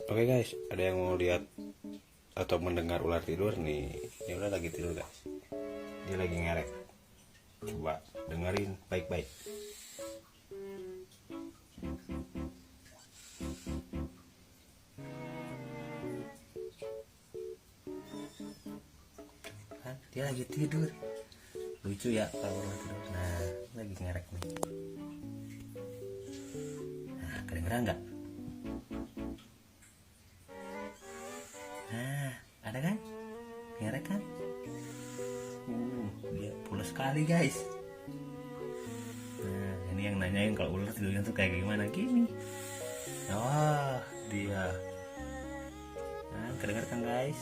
Oke guys, ada yang mau lihat atau mendengar ular tidur nih? Ini ular lagi tidur guys. Dia lagi ngerek. Coba dengerin baik-baik. Kan dia lagi tidur. Lucu ya kalau ular tidur. Nah, lagi ngerek nih. Nah, kedengeran nggak? Nah, ada kan? Ngerek kan? Dia pulas sekali guys. Nah, ini yang nanyain kalau ular tidurnya tuh kayak gimana gini. Oh, dia. Nah, kedengeran kan guys?